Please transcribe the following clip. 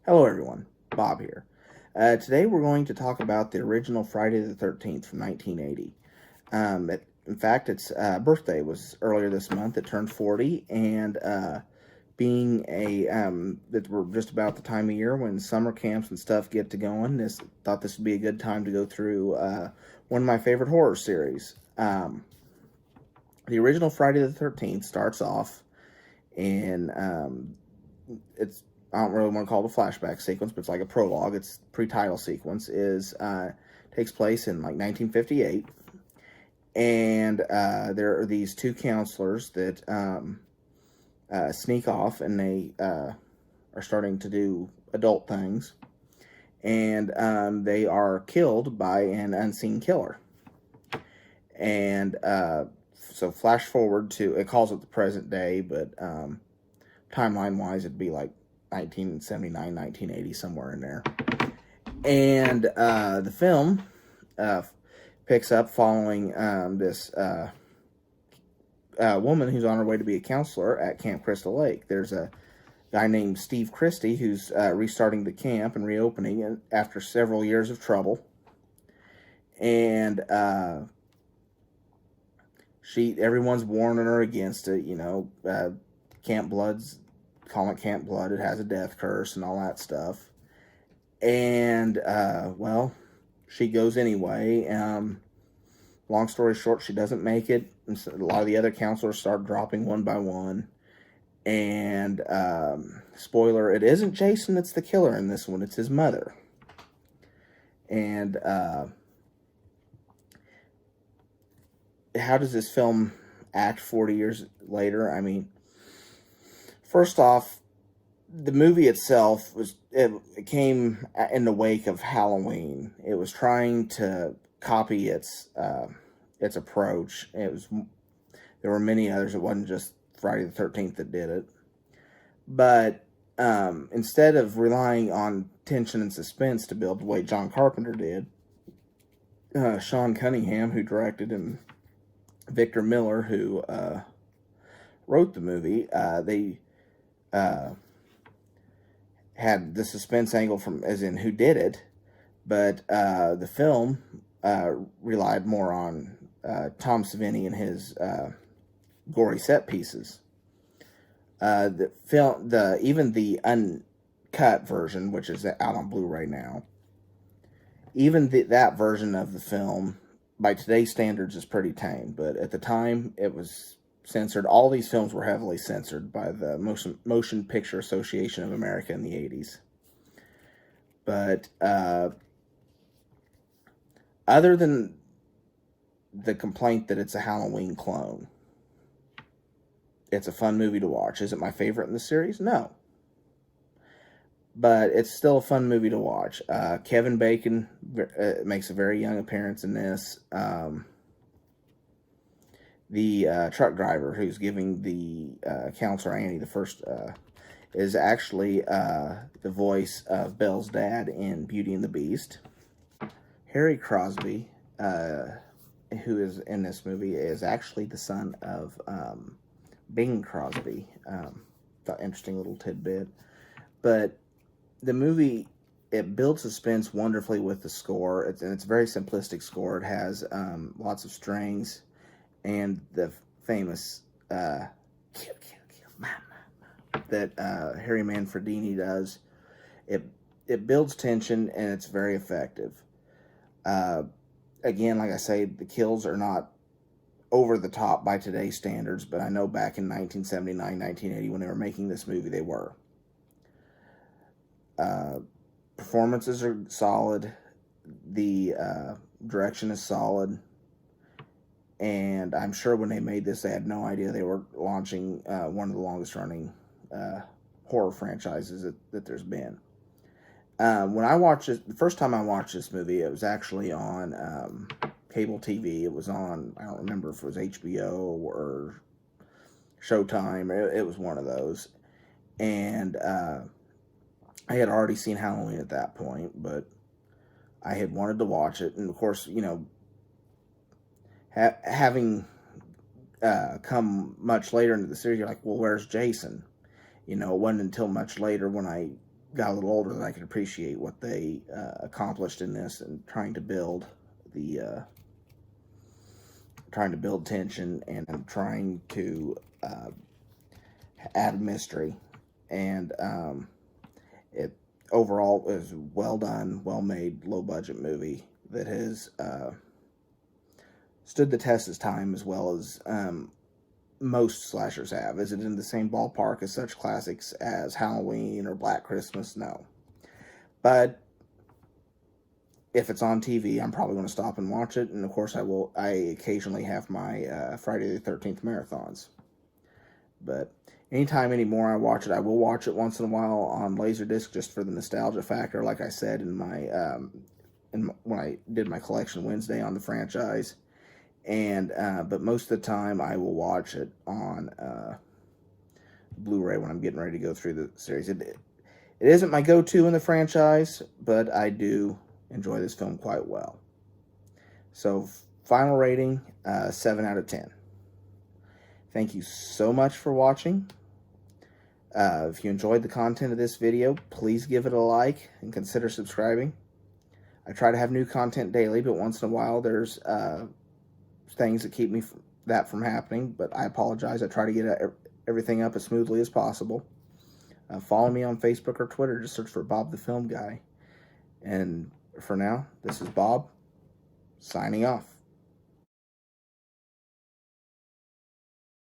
Hello everyone, Bob here. Today we're going to talk about the original Friday the 13th from 1980. In fact, its birthday was earlier this month. It turned 40, and being that we're just about the time of year when summer camps and stuff get to going, thought this would be a good time to go through one of my favorite horror series. The original Friday the 13th starts off in it's I don't really want to call it a flashback sequence, but it's like a prologue. Its pre-title sequence takes place in like 1958, and there are these two counselors that sneak off, and they are starting to do adult things, and they are killed by an unseen killer. And so flash forward to, it calls it the present day, but timeline-wise, it'd be like 1979, 1980, somewhere in there. And the film picks up following this woman who's on her way to be a counselor at Camp Crystal Lake. There's a guy named Steve Christie who's restarting the camp and reopening it after several years of trouble. And everyone's warning her against it, Camp Blood's, call it Camp Blood, it has a death curse and all that stuff. And, well, she goes anyway. Long story short, she doesn't make it. And so a lot of the other counselors start dropping one by one. And, spoiler, it isn't Jason that's the killer in this one, it's his mother. And, how does this film act 40 years later? I mean, first off, the movie itself it came in the wake of Halloween. It was trying to copy its approach. There were many others. It wasn't just Friday the 13th that did it. But instead of relying on tension and suspense to build the way John Carpenter did, Sean Cunningham, who directed, and Victor Miller, who wrote the movie, they had the suspense angle from, as in who did it, but the film relied more on Tom Savini and his gory set pieces. Even the uncut version, which is out on Blu-ray now, even that version of the film, by today's standards, is pretty tame, but at the time it was censored. All these films were heavily censored by the Motion Picture Association of America in the 80s. But other than the complaint that it's a Halloween clone, it's a fun movie to watch. Is it my favorite in the series? No. But it's still a fun movie to watch. Kevin Bacon makes a very young appearance in this. The truck driver who's giving the counselor Annie the first is actually the voice of Belle's dad in Beauty and the Beast. Harry Crosby, who is in this movie, is actually the son of Bing Crosby. Interesting little tidbit. But the movie, it builds suspense wonderfully with the score. It's a very simplistic score. It has lots of strings, and the famous kill, that Harry Manfredini does. It builds tension, and it's very effective. Again, like I say, the kills are not over the top by today's standards, but I know back in 1979, 1980, when they were making this movie, they were. Performances are solid. The direction is solid. And I'm sure when they made this, they had no idea they were launching one of the longest running horror franchises that there's been. When I watched it, the first time I watched this movie, it was actually on cable TV. It was on, I don't remember if it was HBO or Showtime. It was one of those. And I had already seen Halloween at that point, but I had wanted to watch it. And of course, having come much later into the series, you're like, well, where's Jason? It wasn't until much later when I got a little older, that I could appreciate what they accomplished in this, and trying to build tension, and trying to add mystery. And it overall is well done, well made, low budget movie that has stood the test of time, as well as most slashers have. Is it in the same ballpark as such classics as Halloween or Black Christmas? No. But if it's on TV, I'm probably going to stop and watch it. And of course, I occasionally have my Friday the 13th marathons. But anytime anymore I watch it, I will watch it once in a while on laserdisc, just for the nostalgia factor. Like I said in my when I did my collection Wednesday on the franchise. And but most of the time I will watch it on Blu-ray when I'm getting ready to go through the series. It isn't my go-to in the franchise, but I do enjoy this film quite well. So final rating, 7 out of 10. Thank you so much for watching. If you enjoyed the content of this video, please give it a like and consider subscribing. I try to have new content daily, but once in a while there's things that keep that from happening, but I apologize. I try to get everything up as smoothly as possible. Follow me on Facebook or Twitter. Just search for Bob the Film Guy. And for now, this is Bob, signing off.